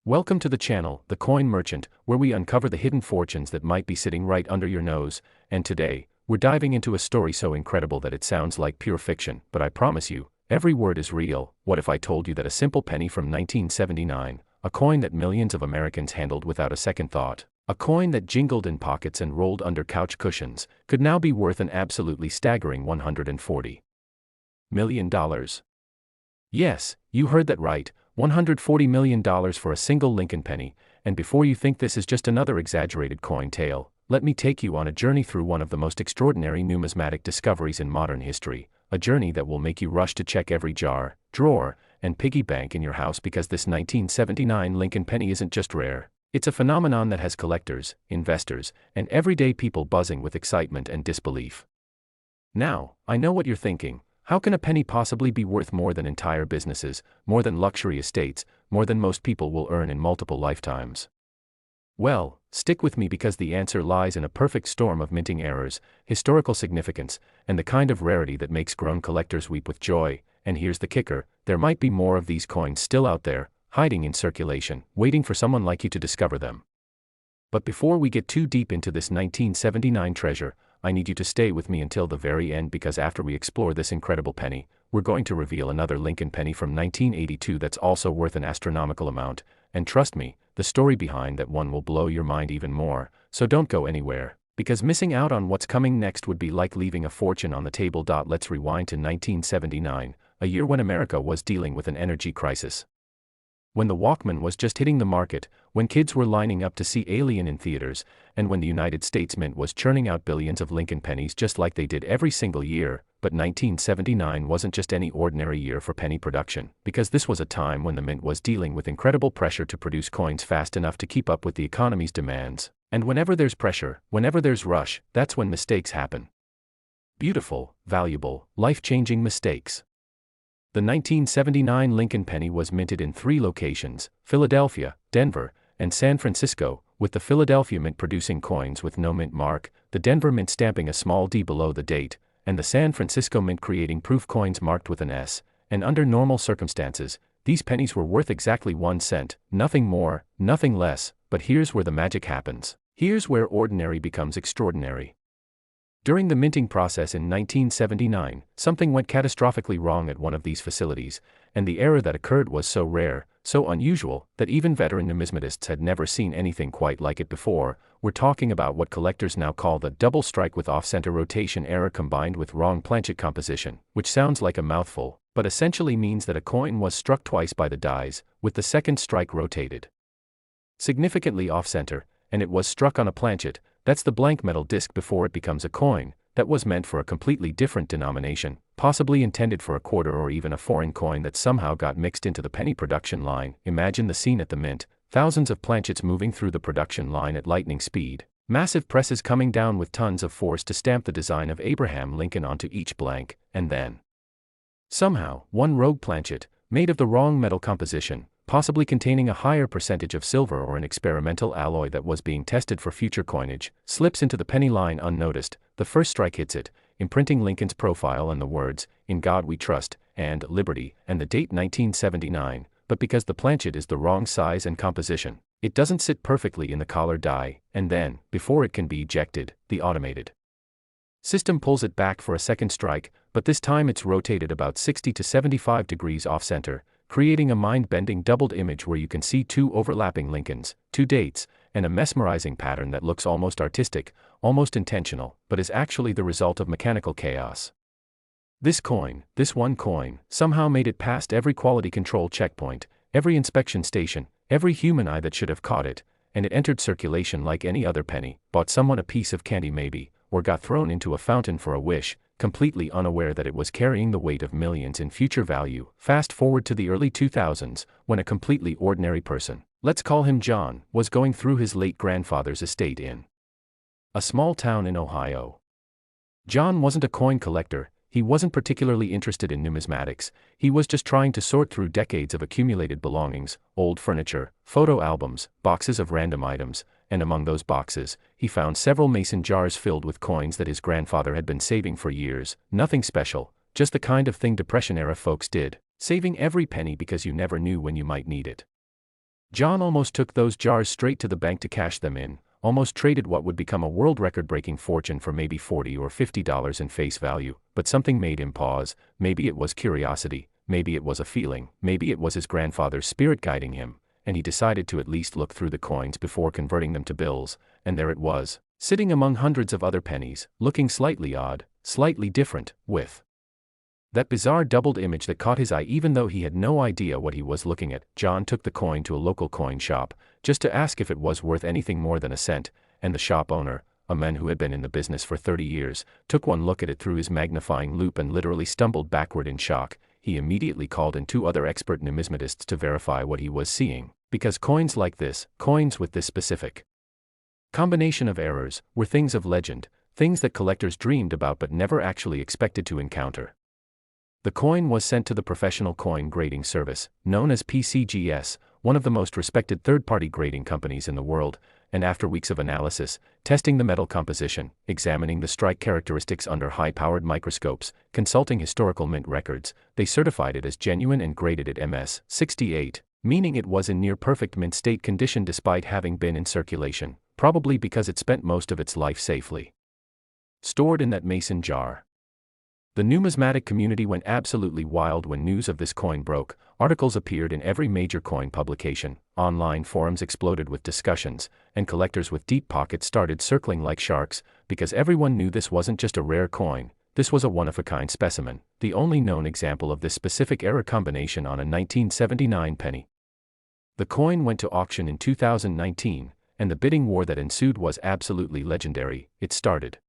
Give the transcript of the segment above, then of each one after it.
Welcome to the channel, The Coin Merchant, where we uncover the hidden fortunes that might be sitting right under your nose. And today, we're diving into a story so incredible that it sounds like pure fiction, but I promise you, every word is real. What if I told you that a simple penny from 1979, a coin that millions of Americans handled without a second thought, a coin that jingled in pockets and rolled under couch cushions, could now be worth an absolutely staggering $140 million? Yes, you heard that right. $140 million for a single Lincoln penny, and before you think this is just another exaggerated coin tale, let me take you on a journey through one of the most extraordinary numismatic discoveries in modern history, a journey that will make you rush to check every jar, drawer, and piggy bank in your house because this 1979 Lincoln penny isn't just rare, it's a phenomenon that has collectors, investors, and everyday people buzzing with excitement and disbelief. Now, I know what you're thinking. How can a penny possibly be worth more than entire businesses, more than luxury estates, more than most people will earn in multiple lifetimes? Well, stick with me because the answer lies in a perfect storm of minting errors, historical significance, and the kind of rarity that makes grown collectors weep with joy. And here's the kicker, there might be more of these coins still out there, hiding in circulation, waiting for someone like you to discover them. But before we get too deep into this 1979 treasure, I need you to stay with me until the very end because after we explore this incredible penny, we're going to reveal another Lincoln penny from 1982 that's also worth an astronomical amount, and trust me, the story behind that one will blow your mind even more, so don't go anywhere, because missing out on what's coming next would be like leaving a fortune on the table. Let's rewind to 1979, a year when America was dealing with an energy crisis. When the Walkman was just hitting the market, when kids were lining up to see Alien in theaters, and when the United States Mint was churning out billions of Lincoln pennies just like they did every single year. But 1979 wasn't just any ordinary year for penny production, because this was a time when the Mint was dealing with incredible pressure to produce coins fast enough to keep up with the economy's demands. And whenever there's pressure, whenever there's rush, that's when mistakes happen. Beautiful, valuable, life-changing mistakes. The 1979 Lincoln penny was minted in 3 locations, Philadelphia, Denver, and San Francisco, with the Philadelphia Mint producing coins with no mint mark, the Denver Mint stamping a small d below the date, and the San Francisco Mint creating proof coins marked with an S. And under normal circumstances, these pennies were worth exactly 1 cent, nothing more, nothing less. But here's where the magic happens. Here's where ordinary becomes extraordinary. During the minting process in 1979, something went catastrophically wrong at one of these facilities, and the error that occurred was so rare, so unusual, that even veteran numismatists had never seen anything quite like it before. We're talking about what collectors now call the double strike with off-center rotation error combined with wrong planchet composition, which sounds like a mouthful, but essentially means that a coin was struck twice by the dies, with the second strike rotated significantly off-center, and it was struck on a planchet. That's the blank metal disc before it becomes a coin, that was meant for a completely different denomination, possibly intended for a quarter or even a foreign coin that somehow got mixed into the penny production line. Imagine the scene at the Mint, thousands of planchets moving through the production line at lightning speed, massive presses coming down with tons of force to stamp the design of Abraham Lincoln onto each blank, and then somehow, one rogue planchet, made of the wrong metal composition, possibly containing a higher percentage of silver or an experimental alloy that was being tested for future coinage, slips into the penny line unnoticed. The first strike hits it, imprinting Lincoln's profile and the words, "In God We Trust," and "Liberty," and the date 1979, but because the planchet is the wrong size and composition, it doesn't sit perfectly in the collar die, and then, before it can be ejected, the automated system pulls it back for a second strike, but this time it's rotated about 60 to 75 degrees off-center, creating a mind-bending doubled image where you can see 2 overlapping Lincolns, 2 dates, and a mesmerizing pattern that looks almost artistic, almost intentional, but is actually the result of mechanical chaos. This coin, this one coin, somehow made it past every quality control checkpoint, every inspection station, every human eye that should have caught it, and it entered circulation like any other penny, bought someone a piece of candy maybe, or got thrown into a fountain for a wish, completely unaware that it was carrying the weight of millions in future value. Fast forward to the early 2000s, when a completely ordinary person, let's call him John, was going through his late grandfather's estate in a small town in Ohio. John wasn't a coin collector, he wasn't particularly interested in numismatics, he was just trying to sort through decades of accumulated belongings, old furniture, photo albums, boxes of random items, and among those boxes, he found several mason jars filled with coins that his grandfather had been saving for years. Nothing special, just the kind of thing Depression-era folks did, saving every penny because you never knew when you might need it. John almost took those jars straight to the bank to cash them in, almost traded what would become a world record-breaking fortune for maybe $40 or $50 in face value, but something made him pause. Maybe it was curiosity, maybe it was a feeling, maybe it was his grandfather's spirit guiding him, and he decided to at least look through the coins before converting them to bills, and there it was, sitting among hundreds of other pennies, looking slightly odd, slightly different, with that bizarre doubled image that caught his eye even though he had no idea what he was looking at. John took the coin to a local coin shop, just to ask if it was worth anything more than a cent, and the shop owner, a man who had been in the business for 30 years, took one look at it through his magnifying loupe and literally stumbled backward in shock. He immediately called in 2 other expert numismatists to verify what he was seeing, because coins like this, coins with this specific combination of errors, were things of legend, things that collectors dreamed about but never actually expected to encounter. The coin was sent to the professional coin grading service, known as PCGS, one of the most respected third-party grading companies in the world, and after weeks of analysis, testing the metal composition, examining the strike characteristics under high-powered microscopes, consulting historical mint records, they certified it as genuine and graded it MS 68, meaning it was in near-perfect mint state condition despite having been in circulation, probably because it spent most of its life safely stored in that mason jar. The numismatic community went absolutely wild when news of this coin broke. Articles appeared in every major coin publication, online forums exploded with discussions, and collectors with deep pockets started circling like sharks, because everyone knew this wasn't just a rare coin, this was a one-of-a-kind specimen, the only known example of this specific error combination on a 1979 penny. The coin went to auction in 2019, and the bidding war that ensued was absolutely legendary. It started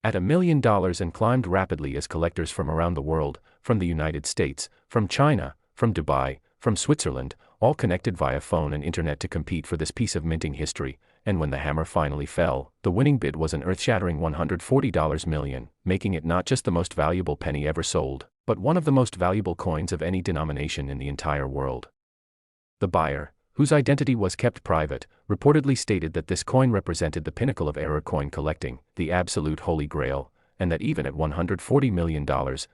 at $1 million and climbed rapidly as collectors from around the world, from the United States, from China, from Dubai, from Switzerland, all connected via phone and internet to compete for this piece of minting history, and when the hammer finally fell, the winning bid was an earth-shattering $140 million, making it not just the most valuable penny ever sold, but one of the most valuable coins of any denomination in the entire world. The buyer, whose identity was kept private, reportedly stated that this coin represented the pinnacle of error coin collecting, the absolute holy grail, and that even at $140 million,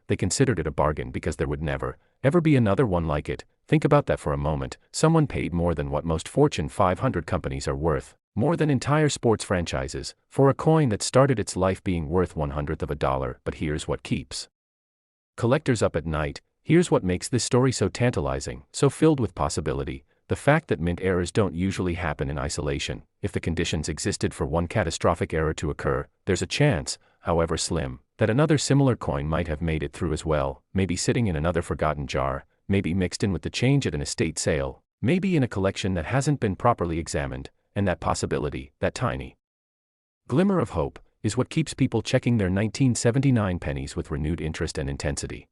they considered it a bargain because there would never, ever be another one like it. Think about that for a moment. Someone paid more than what most Fortune 500 companies are worth, more than entire sports franchises, for a coin that started its life being worth $100 of a dollar. But here's what keeps collectors up at night. Here's what makes this story so tantalizing, so filled with possibility. The fact that mint errors don't usually happen in isolation. If the conditions existed for one catastrophic error to occur, there's a chance, however slim, that another similar coin might have made it through as well, maybe sitting in another forgotten jar, maybe mixed in with the change at an estate sale, maybe in a collection that hasn't been properly examined, and that possibility, that tiny glimmer of hope, is what keeps people checking their 1979 pennies with renewed interest and intensity.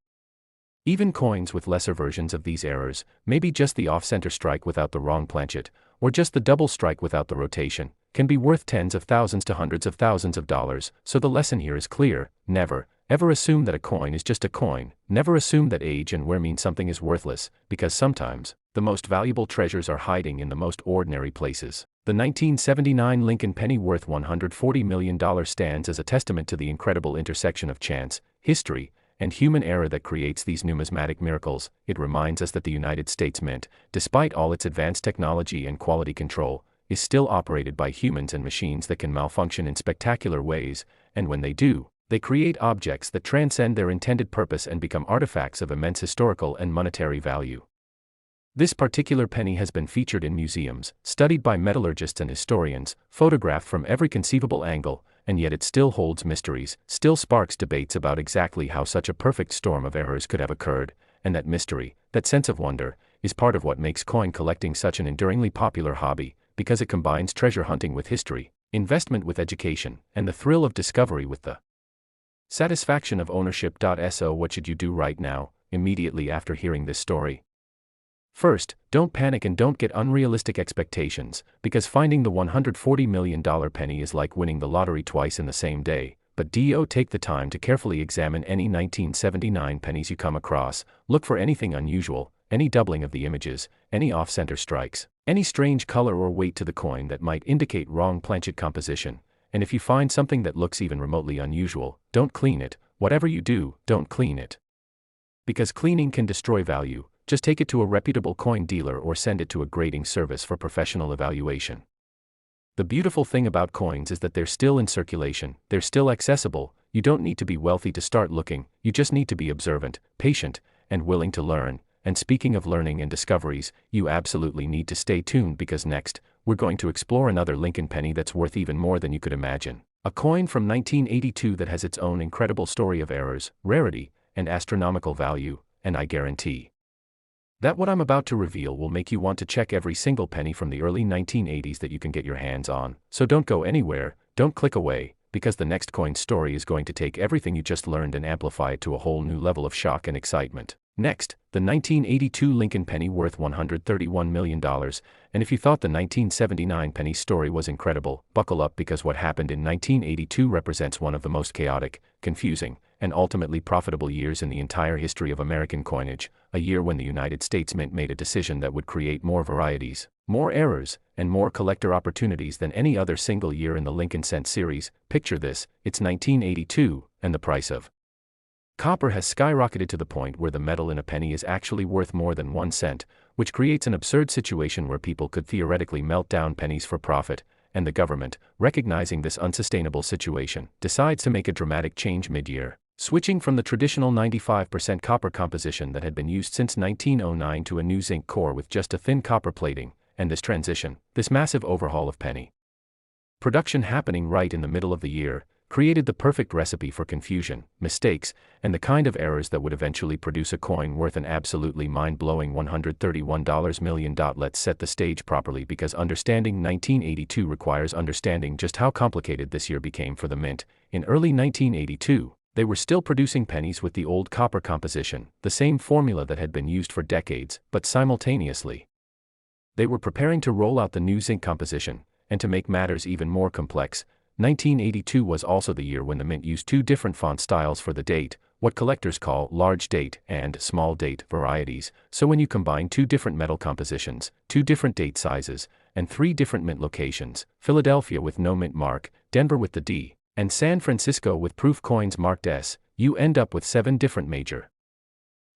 Even coins with lesser versions of these errors, maybe just the off-center strike without the wrong planchet, or just the double strike without the rotation, can be worth tens of thousands to hundreds of thousands of dollars. So the lesson here is clear: never, ever assume that a coin is just a coin. Never assume that age and wear mean something is worthless, because sometimes, the most valuable treasures are hiding in the most ordinary places. The 1979 Lincoln penny worth $140 million stands as a testament to the incredible intersection of chance, history, and human error that creates these numismatic miracles. It reminds us that the United States Mint, despite all its advanced technology and quality control, is still operated by humans and machines that can malfunction in spectacular ways, and when they do, they create objects that transcend their intended purpose and become artifacts of immense historical and monetary value. This particular penny has been featured in museums, studied by metallurgists and historians, photographed from every conceivable angle, and yet it still holds mysteries, still sparks debates about exactly how such a perfect storm of errors could have occurred, and that mystery, that sense of wonder, is part of what makes coin collecting such an enduringly popular hobby, because it combines treasure hunting with history, investment with education, and the thrill of discovery with the satisfaction of ownership. So what should you do right now, immediately after hearing this story? First, don't panic and don't get unrealistic expectations, because finding the $140 million penny is like winning the lottery twice in the same day. But take the time to carefully examine any 1979 pennies you come across. Look for anything unusual, any doubling of the images, any off-center strikes, any strange color or weight to the coin that might indicate wrong planchet composition. And if you find something that looks even remotely unusual, don't clean it. Whatever you do, don't clean it. Because cleaning can destroy value. just take it to a reputable coin dealer or send it to a grading service for professional evaluation. The beautiful thing about coins is that they're still in circulation, they're still accessible. You don't need to be wealthy to start looking, you just need to be observant, patient, and willing to learn. And speaking of learning and discoveries, you absolutely need to stay tuned because next, we're going to explore another Lincoln penny that's worth even more than you could imagine. A coin from 1982 that has its own incredible story of errors, rarity, and astronomical value, and I guarantee that what I'm about to reveal will make you want to check every single penny from the early 1980s that you can get your hands on. So don't go anywhere, don't click away, because the next coin story is going to take everything you just learned and amplify it to a whole new level of shock and excitement. Next, the 1982 Lincoln penny worth $131 million, and if you thought the 1979 penny story was incredible, buckle up because what happened in 1982 represents one of the most chaotic, confusing, and ultimately profitable years in the entire history of American coinage, a year when the United States Mint made a decision that would create more varieties, more errors, and more collector opportunities than any other single year in the Lincoln Cent series. Picture this, it's 1982, and the price of copper has skyrocketed to the point where the metal in a penny is actually worth more than 1 cent, which creates an absurd situation where people could theoretically melt down pennies for profit, and the government, recognizing this unsustainable situation, decides to make a dramatic change mid-year, switching from the traditional 95% copper composition that had been used since 1909 to a new zinc core with just a thin copper plating, and this transition, this massive overhaul of penny production happening right in the middle of the year, created the perfect recipe for confusion, mistakes, and the kind of errors that would eventually produce a coin worth an absolutely mind-blowing $131 million. Let's set the stage properly because understanding 1982 requires understanding just how complicated this year became for the mint. In early 1982, they were still producing pennies with the old copper composition, the same formula that had been used for decades, but simultaneously, they were preparing to roll out the new zinc composition, and to make matters even more complex, 1982 was also the year when the mint used two different font styles for the date, what collectors call large date and small date varieties. So when you combine two different metal compositions, two different date sizes, and three different mint locations, Philadelphia with no mint mark, Denver with the D, and San Francisco with proof coins marked S, you end up with 7 different major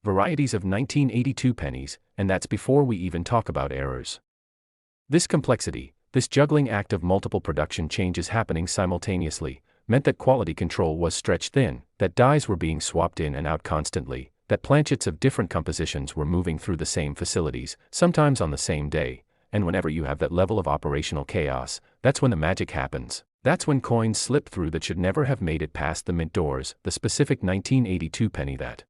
varieties of 1982 pennies, and that's before we even talk about errors. This complexity, this juggling act of multiple production changes happening simultaneously, meant that quality control was stretched thin, that dies were being swapped in and out constantly, that planchets of different compositions were moving through the same facilities, sometimes on the same day, and whenever you have that level of operational chaos, that's when the magic happens. That's when coins slip through that should never have made it past the mint doors. The specific 1982 penny that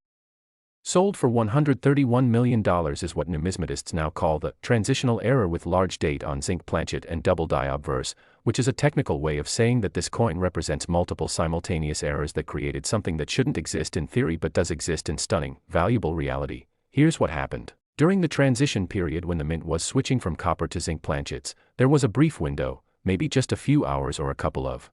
sold for $131 million is what numismatists now call the transitional error with large date on zinc planchet and double die obverse, which is a technical way of saying that this coin represents multiple simultaneous errors that created something that shouldn't exist in theory but does exist in stunning, valuable reality. Here's what happened. During the transition period when the mint was switching from copper to zinc planchets, there was a brief window, maybe just a few hours or a couple of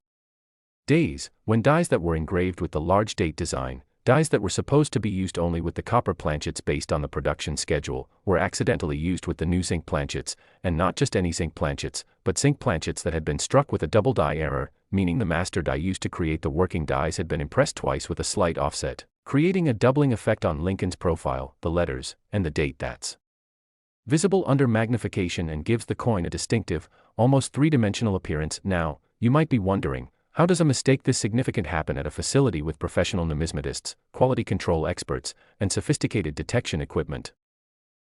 days, when dies that were engraved with the large date design, dies that were supposed to be used only with the copper planchets based on the production schedule, were accidentally used with the new zinc planchets, and not just any zinc planchets, but zinc planchets that had been struck with a double die error, meaning the master die used to create the working dies had been impressed twice with a slight offset, creating a doubling effect on Lincoln's profile, the letters, and the date that's visible under magnification and gives the coin a distinctive, almost three-dimensional appearance. Now, you might be wondering, how does a mistake this significant happen at a facility with professional numismatists, quality control experts, and sophisticated detection equipment?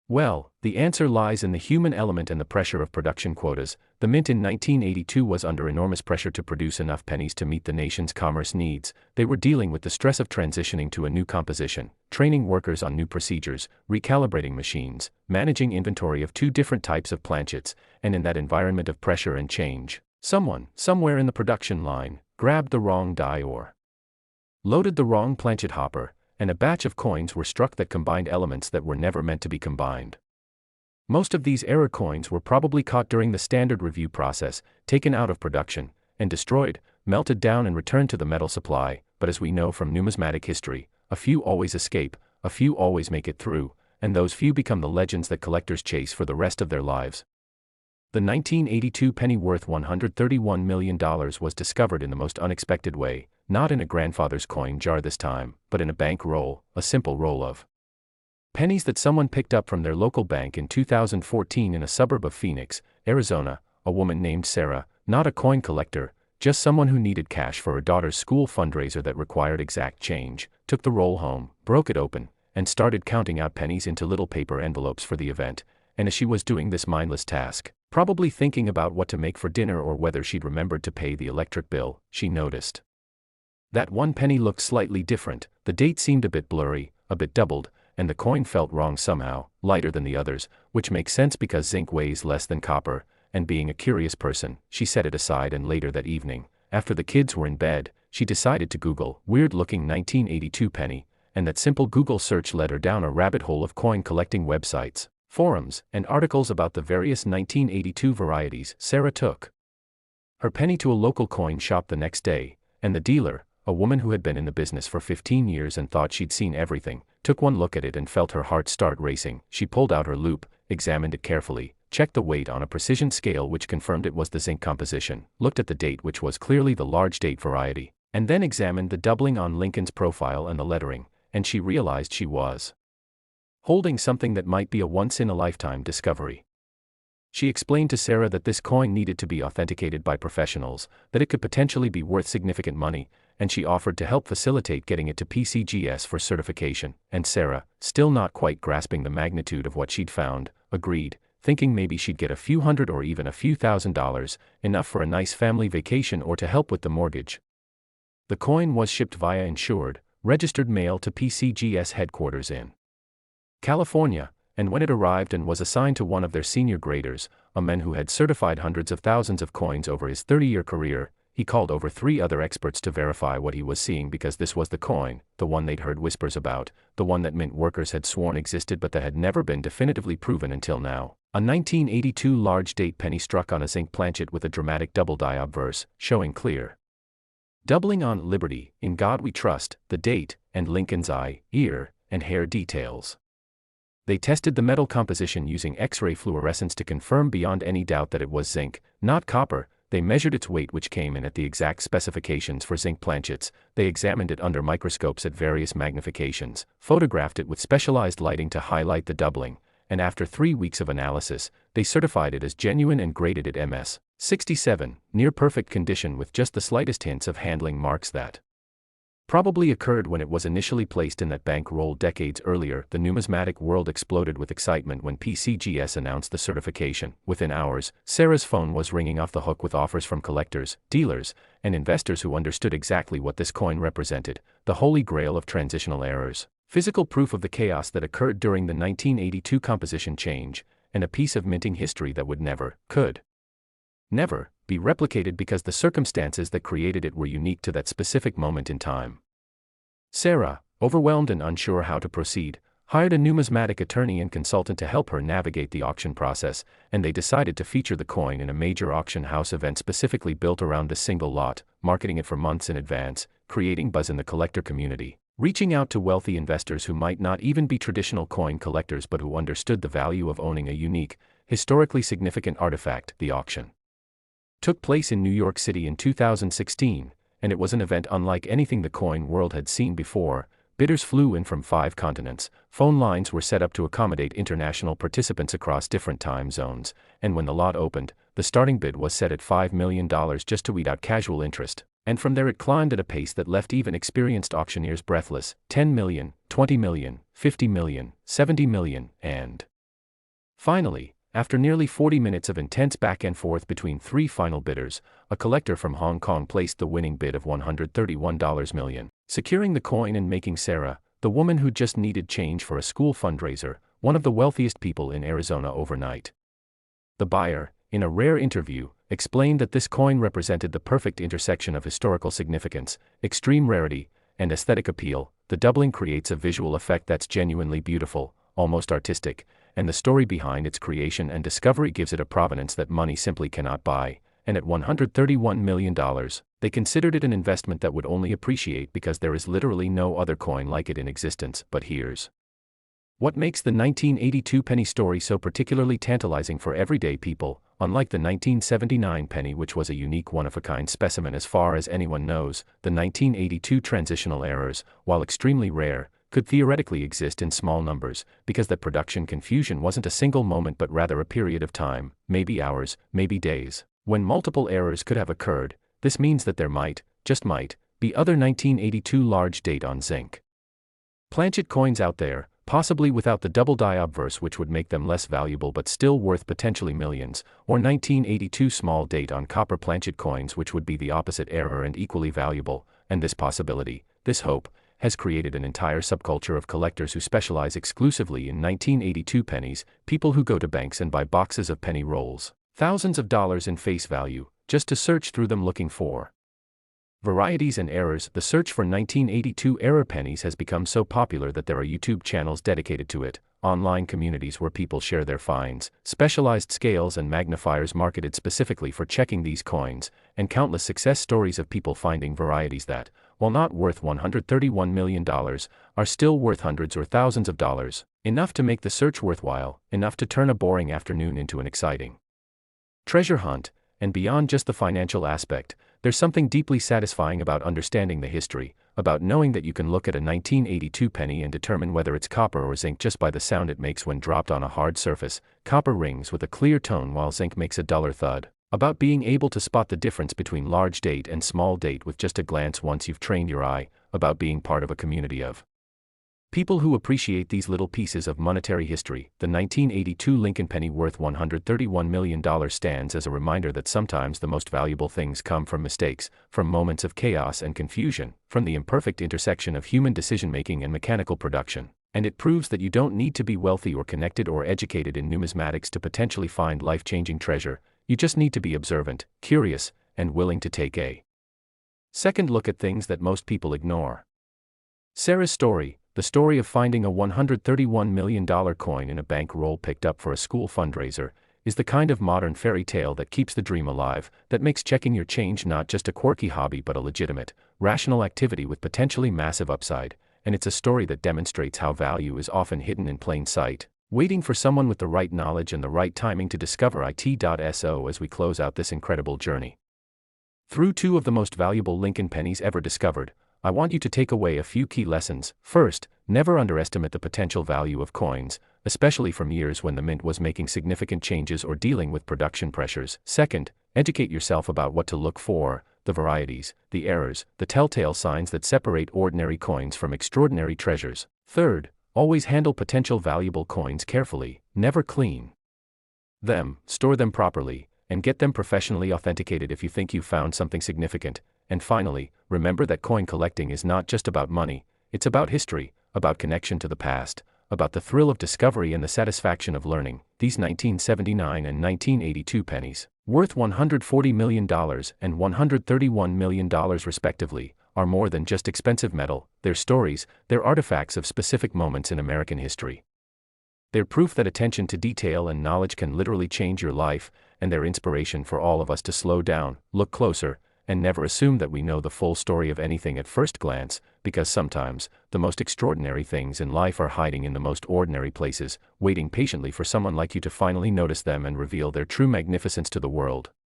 Well, the answer lies in the human element and the pressure of production quotas. The mint in 1982 was under enormous pressure to produce enough pennies to meet the nation's commerce needs. They were dealing with the stress of transitioning to a new composition, training workers on new procedures, recalibrating machines, managing inventory of two different types of planchets, and in that environment of pressure and change, someone, somewhere in the production line, grabbed the wrong die or loaded the wrong planchet hopper, and a batch of coins were struck that combined elements that were never meant to be combined. Most of these error coins were probably caught during the standard review process, taken out of production, and destroyed, melted down and returned to the metal supply, but as we know from numismatic history, a few always escape, a few always make it through, and those few become the legends that collectors chase for the rest of their lives. The 1982 penny worth $131 million was discovered in the most unexpected way, not in a grandfather's coin jar this time, but in a bank roll, a simple roll of Pennies that someone picked up from their local bank in 2014 in a suburb of Phoenix, Arizona. A woman named Sarah, not a coin collector, just someone who needed cash for her daughter's school fundraiser that required exact change, took the roll home, broke it open, and started counting out pennies into little paper envelopes for the event. And as she was doing this mindless task, probably thinking about what to make for dinner or whether she'd remembered to pay the electric bill, she noticed that one penny looked slightly different. The date seemed a bit blurry, a bit doubled, and the coin felt wrong somehow, lighter than the others, which makes sense because zinc weighs less than copper. And being a curious person, she set it aside, and later that evening, after the kids were in bed, she decided to Google weird-looking 1982 penny, and that simple Google search led her down a rabbit hole of coin collecting websites, forums, and articles about the various 1982 varieties. Sarah took her penny to a local coin shop the next day, and the dealer, a woman who had been in the business for 15 years and thought she'd seen everything, took one look at it and felt her heart start racing. She pulled out her loupe, examined it carefully, checked the weight on a precision scale which confirmed it was the zinc composition, looked at the date which was clearly the large date variety, and then examined the doubling on Lincoln's profile and the lettering, and she realized she was holding something that might be a once-in-a-lifetime discovery. She explained to Sarah that this coin needed to be authenticated by professionals, that it could potentially be worth significant money, and she offered to help facilitate getting it to PCGS for certification. And Sarah, still not quite grasping the magnitude of what she'd found, agreed, thinking maybe she'd get a few $100 or even a few $1,000s, enough for a nice family vacation or to help with the mortgage. The coin was shipped via insured, registered mail to PCGS headquarters in California, and when it arrived and was assigned to one of their senior graders, a man who had certified hundreds of thousands of coins over his 30-year career, he called over 3 other experts to verify what he was seeing, because this was the coin, the one they'd heard whispers about, the one that mint workers had sworn existed but that had never been definitively proven until now. A 1982 large date penny struck on a zinc planchet with a dramatic double die obverse, showing clear doubling on Liberty, In God We Trust, the date, and Lincoln's eye, ear, and hair details. They tested the metal composition using X-ray fluorescence to confirm beyond any doubt that it was zinc, not copper. They measured its weight, which came in at the exact specifications for zinc planchets. They examined it under microscopes at various magnifications, photographed it with specialized lighting to highlight the doubling, and after 3 weeks of analysis, they certified it as genuine and graded it MS 67, near perfect condition with just the slightest hints of handling marks that probably occurred when it was initially placed in that bank roll decades earlier. The numismatic world exploded with excitement when PCGS announced the certification. Within hours, Sarah's phone was ringing off the hook with offers from collectors, dealers, and investors who understood exactly what this coin represented, the holy grail of transitional errors, physical proof of the chaos that occurred during the 1982 composition change, and a piece of minting history that would never, could never, be replicated because the circumstances that created it were unique to that specific moment in time. Sarah, overwhelmed and unsure how to proceed, hired a numismatic attorney and consultant to help her navigate the auction process, and they decided to feature the coin in a major auction house event specifically built around this single lot, marketing it for months in advance, creating buzz in the collector community, reaching out to wealthy investors who might not even be traditional coin collectors but who understood the value of owning a unique, historically significant artifact. The auction took place in New York City in 2016, and it was an event unlike anything the coin world had seen before. Bidders flew in from 5 continents, phone lines were set up to accommodate international participants across different time zones, and when the lot opened, the starting bid was set at $5 million just to weed out casual interest, and from there it climbed at a pace that left even experienced auctioneers breathless. 10 million, 20 million, 50 million, 70 million, and finally, after nearly 40 minutes of intense back and forth between 3 final bidders, a collector from Hong Kong placed the winning bid of $131 million, securing the coin and making Sarah, the woman who just needed change for a school fundraiser, one of the wealthiest people in Arizona overnight. The buyer, in a rare interview, explained that this coin represented the perfect intersection of historical significance, extreme rarity, and aesthetic appeal. The doubling creates a visual effect that's genuinely beautiful, almost artistic, and the story behind its creation and discovery gives it a provenance that money simply cannot buy. And at $131 million, they considered it an investment that would only appreciate because there is literally no other coin like it in existence. But here's what makes the 1982 penny story so particularly tantalizing for everyday people. Unlike the 1979 penny, which was a unique one-of-a-kind specimen as far as anyone knows, the 1982 transitional errors, while extremely rare, could theoretically exist in small numbers, because that production confusion wasn't a single moment but rather a period of time, maybe hours, maybe days, when multiple errors could have occurred. This means that there might, just might, be other 1982 large date on zinc planchet coins out there, possibly without the double die obverse, which would make them less valuable but still worth potentially millions, or 1982 small date on copper planchet coins, which would be the opposite error and equally valuable. And this possibility, this hope, has created an entire subculture of collectors who specialize exclusively in 1982 pennies, people who go to banks and buy boxes of penny rolls, thousands of dollars in face value, just to search through them looking for varieties and errors. The search for 1982 error pennies has become so popular that there are YouTube channels dedicated to it, online communities where people share their finds, specialized scales and magnifiers marketed specifically for checking these coins, and countless success stories of people finding varieties that, while not worth $131 million, are still worth hundreds or thousands of dollars, enough to make the search worthwhile, enough to turn a boring afternoon into an exciting treasure hunt. And beyond just the financial aspect, there's something deeply satisfying about understanding the history, about knowing that you can look at a 1982 penny and determine whether it's copper or zinc just by the sound it makes when dropped on a hard surface. Copper rings with a clear tone while zinc makes a duller thud. About being able to spot the difference between large date and small date with just a glance once you've trained your eye, about being part of a community of people who appreciate these little pieces of monetary history. The 1982 Lincoln penny worth $131 million stands as a reminder that sometimes the most valuable things come from mistakes, from moments of chaos and confusion, from the imperfect intersection of human decision-making and mechanical production. And it proves that you don't need to be wealthy or connected or educated in numismatics to potentially find life-changing treasure. You just need to be observant, curious, and willing to take a second look at things that most people ignore. Sarah's story, the story of finding a $131 million coin in a bank roll picked up for a school fundraiser, is the kind of modern fairy tale that keeps the dream alive, that makes checking your change not just a quirky hobby but a legitimate, rational activity with potentially massive upside. And it's a story that demonstrates how value is often hidden in plain sight, waiting for someone with the right knowledge and the right timing to discover it.so. As we close out this incredible journey through two of the most valuable Lincoln pennies ever discovered, I want you to take away a few key lessons. First, never underestimate the potential value of coins, especially from years when the mint was making significant changes or dealing with production pressures. Second, educate yourself about what to look for, the varieties, the errors, the telltale signs that separate ordinary coins from extraordinary treasures. Third, always handle potential valuable coins carefully, never clean them, store them properly, and get them professionally authenticated if you think you've found something significant. And finally, remember that coin collecting is not just about money, it's about history, about connection to the past, about the thrill of discovery and the satisfaction of learning. These 1979 and 1982 pennies, worth $140 million and $131 million respectively, are more than just expensive metal. They're stories, they're artifacts of specific moments in American history. They're proof that attention to detail and knowledge can literally change your life, and they're inspiration for all of us to slow down, look closer, and never assume that we know the full story of anything at first glance, because sometimes, the most extraordinary things in life are hiding in the most ordinary places, waiting patiently for someone like you to finally notice them and reveal their true magnificence to the world.